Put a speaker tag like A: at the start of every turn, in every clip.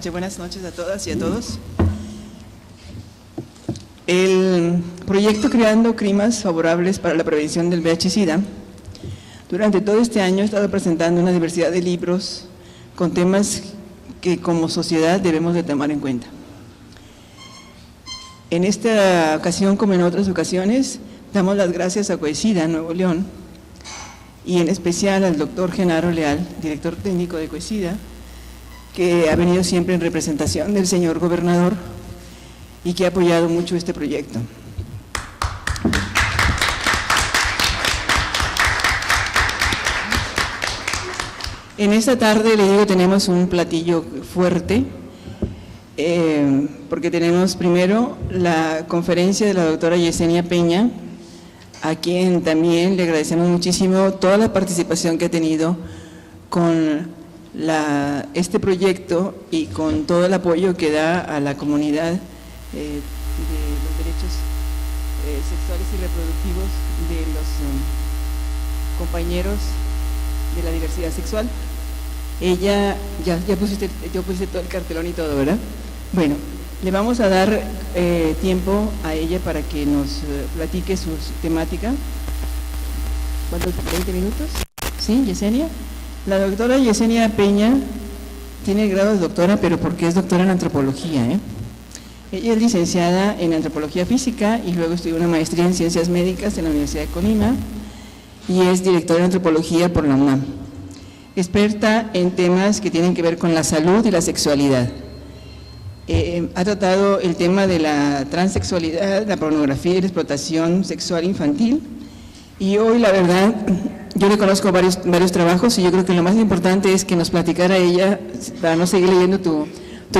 A: Buenas noches a todas y a todos. El proyecto Creando Climas Favorables para la Prevención del VIH-Sida, durante todo este año ha estado presentando una diversidad de libros con temas que como sociedad debemos de tomar en cuenta. En esta ocasión, como en otras ocasiones, damos las gracias a Coesida Nuevo León y en especial al doctor Genaro Leal, director técnico de Coesida, que ha venido siempre en representación del señor gobernador y que ha apoyado mucho este proyecto. En esta tarde, le digo, tenemos un platillo fuerte, porque tenemos primero la conferencia de la doctora Yesenia Peña, a quien también le agradecemos muchísimo toda la participación que ha tenido con este proyecto y con todo el apoyo que da a la comunidad de los derechos sexuales y reproductivos de los compañeros de la diversidad sexual. Ella, yo puse todo el cartelón y todo, ¿verdad? Bueno, le vamos a dar tiempo a ella para que nos platique su temática. ¿Cuántos? ¿20 minutos? ¿Sí, Yesenia? La doctora Yesenia Peña tiene el grado de doctora, pero porque es doctora en antropología, Ella es licenciada en antropología física y luego estudió una maestría en ciencias médicas en la Universidad de Colima y es directora de antropología por la UNAM. Experta en temas que tienen que ver con la salud y la sexualidad. Ha tratado el tema de la transexualidad, la pornografía y la explotación sexual infantil y hoy, la verdad, yo le conozco varios trabajos y yo creo que lo más importante es que nos platicara ella, para no seguir leyendo tu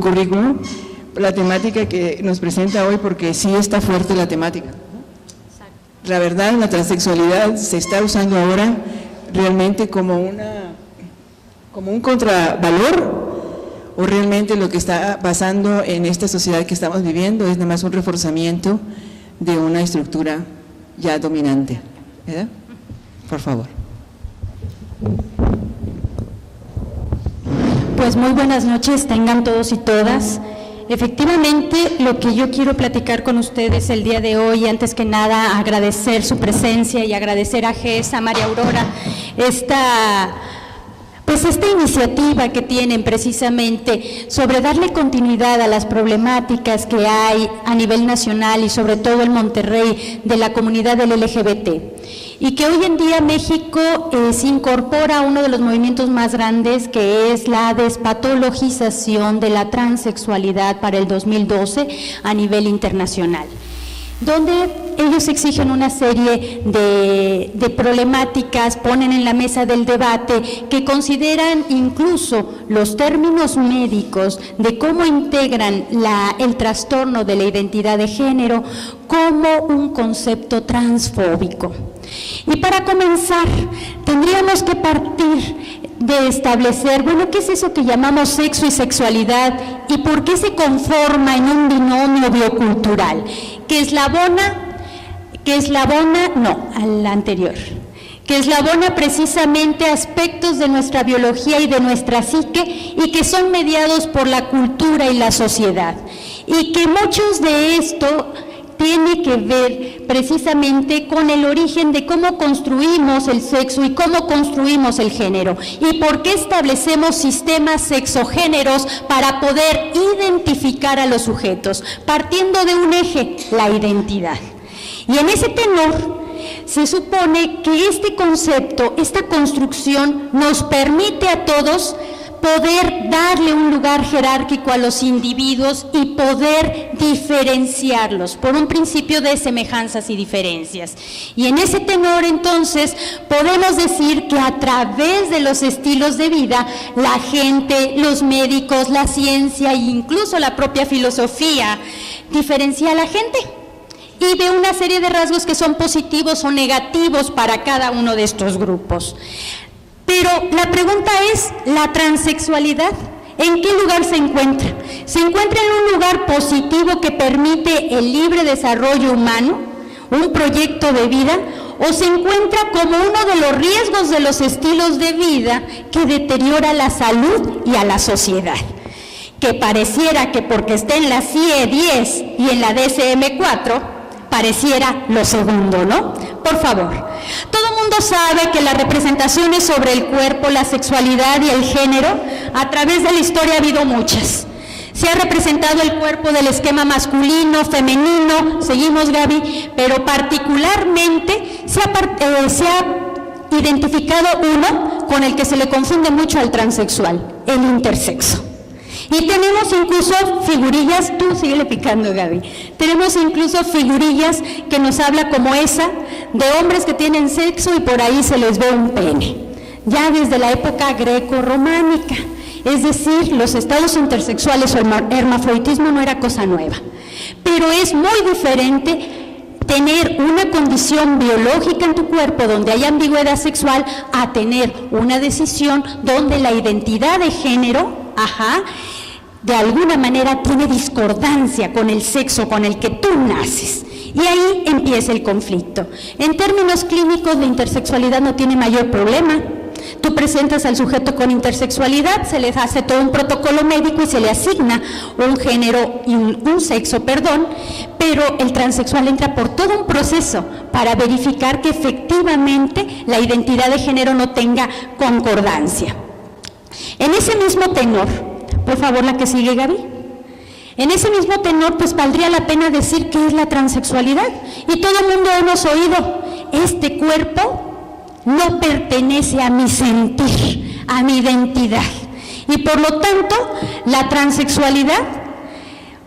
A: currículum, la temática que nos presenta hoy, porque sí está fuerte la temática. La verdad, la transexualidad se está usando ahora realmente como un contravalor, o realmente lo que está pasando en esta sociedad que estamos viviendo es nada más un reforzamiento de una estructura ya dominante, ¿verdad? Por favor.
B: Pues muy buenas noches tengan todos y todas. Efectivamente, lo que yo quiero platicar con ustedes el día de hoy, antes que nada agradecer su presencia y agradecer a GESA, María Aurora, esta iniciativa que tienen precisamente sobre darle continuidad a las problemáticas que hay a nivel nacional y sobre todo en Monterrey de la comunidad del LGBT. Y que hoy en día México se incorpora a uno de los movimientos más grandes, que es la despatologización de la transexualidad para el 2012 a nivel internacional, donde ellos exigen una serie de problemáticas, ponen en la mesa del debate, que consideran incluso los términos médicos de cómo integran el trastorno de la identidad de género como un concepto transfóbico. Y para comenzar, tendríamos que partir de establecer, bueno, ¿qué es eso que llamamos sexo y sexualidad y por qué se conforma en un binomio biocultural? Que eslabona precisamente aspectos de nuestra biología y de nuestra psique y que son mediados por la cultura y la sociedad. Y que muchos de esto tiene que ver precisamente con el origen de cómo construimos el sexo y cómo construimos el género y por qué establecemos sistemas sexogéneros para poder identificar a los sujetos, partiendo de un eje, la identidad. Y en ese tenor se supone que este concepto, esta construcción nos permite a todos poder darle un lugar jerárquico a los individuos y poder diferenciarlos por un principio de semejanzas y diferencias. Y en ese tenor, entonces, podemos decir que a través de los estilos de vida, la gente, los médicos, la ciencia e incluso la propia filosofía diferencia a la gente y ve una serie de rasgos que son positivos o negativos para cada uno de estos grupos. Pero la pregunta es, ¿la transexualidad en qué lugar se encuentra? ¿Se encuentra en un lugar positivo que permite el libre desarrollo humano, un proyecto de vida, o se encuentra como uno de los riesgos de los estilos de vida que deteriora la salud y a la sociedad? que pareciera que porque está en la CIE 10 y en la DSM 4, pareciera lo segundo, ¿no? Por favor. Todo el mundo sabe que las representaciones sobre el cuerpo, la sexualidad y el género, a través de la historia ha habido muchas. Se ha representado el cuerpo del esquema masculino, femenino, seguimos Gaby, pero particularmente se ha identificado uno con el que se le confunde mucho al transexual, el intersexo. Y tenemos incluso figurillas, tú síguele picando Gaby, tenemos incluso figurillas que nos habla como esa, de hombres que tienen sexo y por ahí se les ve un pene, ya desde la época greco-románica. Es decir, los estados intersexuales o el hermafroditismo no era cosa nueva, pero es muy diferente tener una condición biológica en tu cuerpo donde hay ambigüedad sexual a tener una decisión donde la identidad de género, de alguna manera tiene discordancia con el sexo con el que tú naces. Y ahí empieza el conflicto. En términos clínicos, la intersexualidad no tiene mayor problema. Tú presentas al sujeto con intersexualidad, se le hace todo un protocolo médico y se le asigna un género y un sexo, pero el transexual entra por todo un proceso para verificar que efectivamente la identidad de género no tenga concordancia. En ese mismo tenor, por favor la que sigue Gaby, en ese mismo tenor pues valdría la pena decir qué es la transexualidad, y todo el mundo hemos oído, este cuerpo no pertenece a mi sentir, a mi identidad, y por lo tanto la transexualidad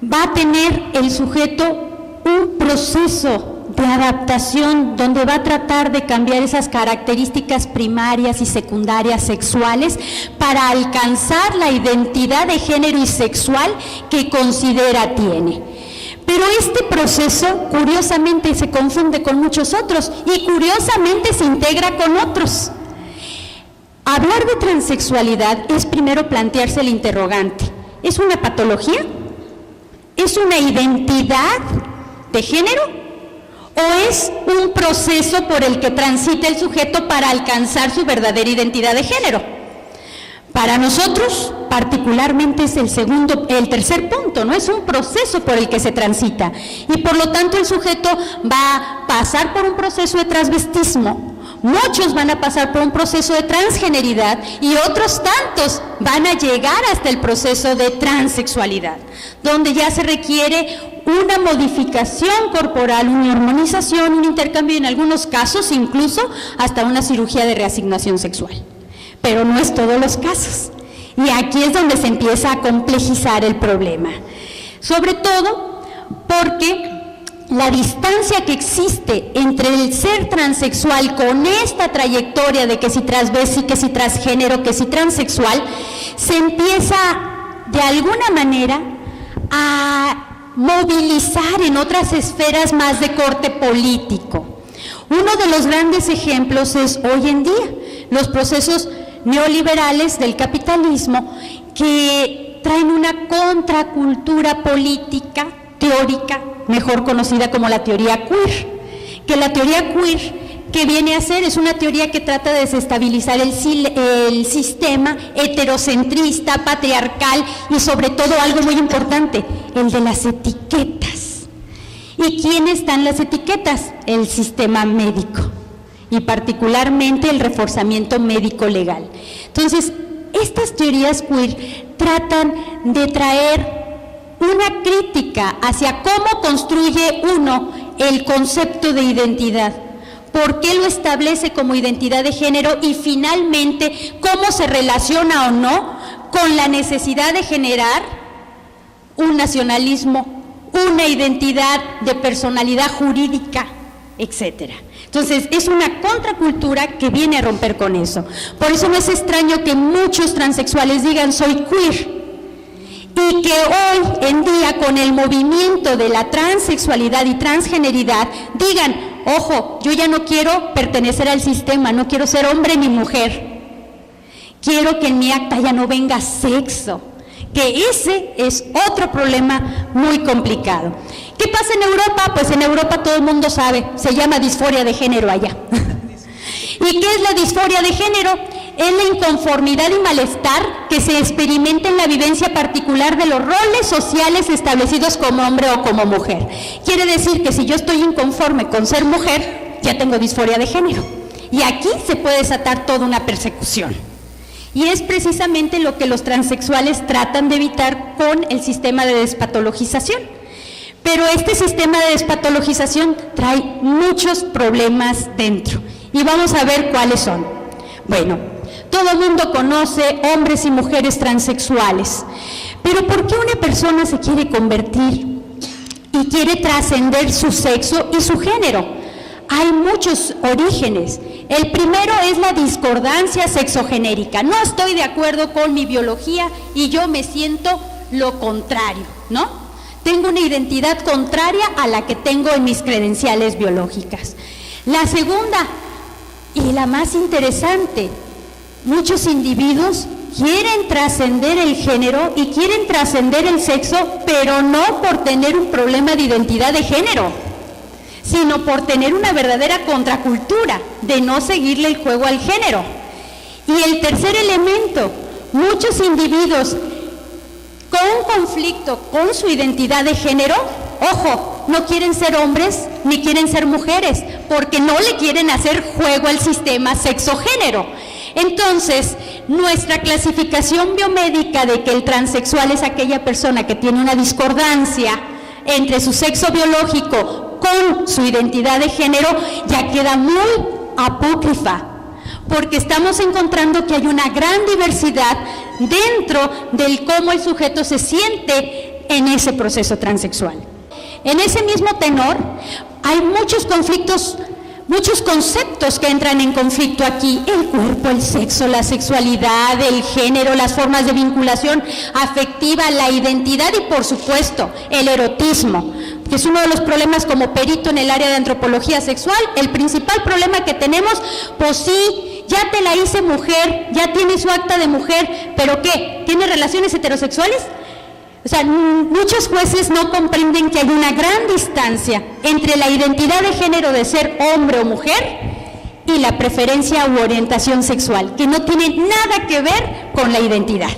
B: va a tener el sujeto un proceso de adaptación donde va a tratar de cambiar esas características primarias y secundarias sexuales para alcanzar la identidad de género y sexual que considera tiene. Pero este proceso curiosamente se confunde con muchos otros y curiosamente se integra con otros. Hablar de transexualidad es primero plantearse el interrogante: ¿es una patología? ¿Es una identidad de género? ¿O es un proceso por el que transita el sujeto para alcanzar su verdadera identidad de género? Para nosotros, particularmente, es el tercer punto, ¿no? Es un proceso por el que se transita. Y por lo tanto el sujeto va a pasar por un proceso de transvestismo. Muchos van a pasar por un proceso de transgeneridad y otros tantos van a llegar hasta el proceso de transexualidad, donde ya se requiere una modificación corporal, una hormonización, un intercambio y en algunos casos incluso hasta una cirugía de reasignación sexual. Pero no es todos los casos. Y aquí es donde se empieza a complejizar el problema. Sobre todo porque la distancia que existe entre el ser transexual con esta trayectoria de que si transvesti, que si transgénero, que si transexual, se empieza de alguna manera a movilizar en otras esferas más de corte político. Uno de los grandes ejemplos es hoy en día los procesos neoliberales del capitalismo que traen una contracultura política teórica, mejor conocida como la teoría queer, que la teoría queer que viene a ser es una teoría que trata de desestabilizar el sistema heterocentrista, patriarcal y sobre todo algo muy importante, el de las etiquetas. ¿Y quiénes están las etiquetas? El sistema médico y particularmente el reforzamiento médico legal. Entonces, estas teorías queer tratan de traer una crítica hacia cómo construye uno el concepto de identidad, por qué lo establece como identidad de género y finalmente cómo se relaciona o no con la necesidad de generar un nacionalismo, una identidad de personalidad jurídica, etcétera. Entonces, es una contracultura que viene a romper con eso. Por eso no es extraño que muchos transexuales digan soy queer, y que hoy en día con el movimiento de la transexualidad y transgeneridad digan, ojo, yo ya no quiero pertenecer al sistema, no quiero ser hombre ni mujer, quiero que en mi acta ya no venga sexo, que ese es otro problema muy complicado. ¿Qué pasa en Europa? Pues en Europa todo el mundo sabe, se llama disforia de género allá. ¿Y qué es la disforia de género? es la inconformidad y malestar que se experimenta en la vivencia particular de los roles sociales establecidos como hombre o como mujer. Quiere decir que si yo estoy inconforme con ser mujer, ya tengo disforia de género. Y aquí se puede desatar toda una persecución. Y es precisamente lo que los transexuales tratan de evitar con el sistema de despatologización. Pero este sistema de despatologización trae muchos problemas dentro. Y vamos a ver cuáles son. Bueno, todo el mundo conoce hombres y mujeres transexuales. Pero ¿por qué una persona se quiere convertir y quiere trascender su sexo y su género? Hay muchos orígenes. El primero es la discordancia sexogenérica. No estoy de acuerdo con mi biología y yo me siento lo contrario, ¿no? Tengo una identidad contraria a la que tengo en mis credenciales biológicas. La segunda, y la más interesante, muchos individuos quieren trascender el género y quieren trascender el sexo, pero no por tener un problema de identidad de género, sino por tener una verdadera contracultura de no seguirle el juego al género. Y el tercer elemento, muchos individuos con un conflicto con su identidad de género, ojo, no quieren ser hombres ni quieren ser mujeres, porque no le quieren hacer juego al sistema sexo-género. Entonces, nuestra clasificación biomédica de que el transexual es aquella persona que tiene una discordancia entre su sexo biológico con su identidad de género ya queda muy apócrifa, porque estamos encontrando que hay una gran diversidad dentro del cómo el sujeto se siente en ese proceso transexual. En ese mismo tenor, hay muchos conflictos, muchos conceptos que entran en conflicto aquí: el cuerpo, el sexo, la sexualidad, el género, las formas de vinculación afectiva, la identidad y, por supuesto, el erotismo, que es uno de los problemas como perito en el área de antropología sexual. El principal problema que tenemos, pues sí, ya te la hice mujer, ya tiene su acta de mujer, ¿pero qué? ¿Tiene relaciones heterosexuales? O sea, muchos jueces no comprenden que hay una gran distancia entre la identidad de género de ser hombre o mujer y la preferencia u orientación sexual, que no tiene nada que ver con la identidad,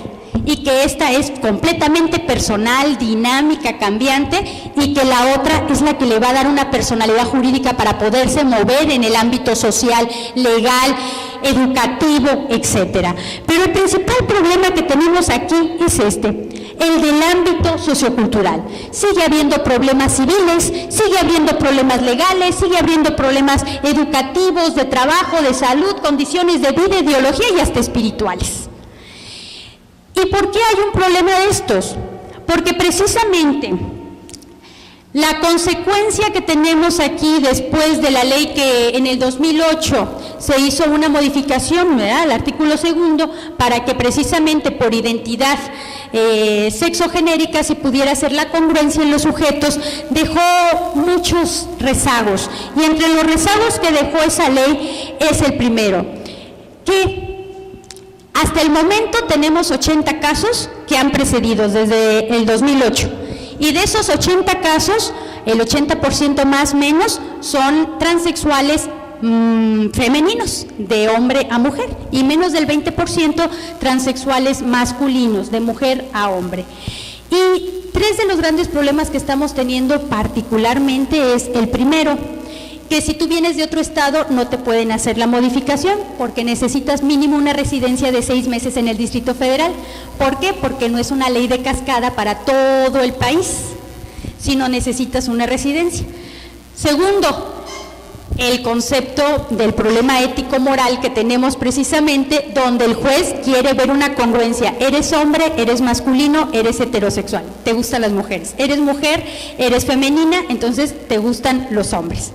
B: y que esta es completamente personal, dinámica, cambiante, y que la otra es la que le va a dar una personalidad jurídica para poderse mover en el ámbito social, legal, educativo, etcétera. Pero el principal problema que tenemos aquí es el del ámbito sociocultural. Sigue habiendo problemas civiles, sigue habiendo problemas legales, sigue habiendo problemas educativos, de trabajo, de salud, condiciones de vida, ideología y hasta espirituales. ¿Y por qué hay un problema de estos? Porque precisamente la consecuencia que tenemos aquí después de la ley que en el 2008 se hizo una modificación, ¿verdad?, al artículo 2, para que precisamente por identidad sexogenérica se pudiera hacer la congruencia en los sujetos, dejó muchos rezagos. Y entre los rezagos que dejó esa ley es el primero, que hasta el momento tenemos 80 casos que han precedido desde el 2008. Y de esos 80 casos, el 80% más o menos son transexuales femeninos, de hombre a mujer, y menos del 20% transexuales masculinos, de mujer a hombre. Y tres de los grandes problemas que estamos teniendo particularmente es el primero, que si tú vienes de otro estado no te pueden hacer la modificación porque necesitas mínimo una residencia de 6 meses en el Distrito Federal. ¿Por qué? Porque no es una ley de cascada para todo el país, sino necesitas una residencia. Segundo, el concepto del problema ético-moral que tenemos precisamente, donde el juez quiere ver una congruencia: eres hombre, eres masculino, eres heterosexual, te gustan las mujeres; eres mujer, eres femenina, entonces te gustan los hombres.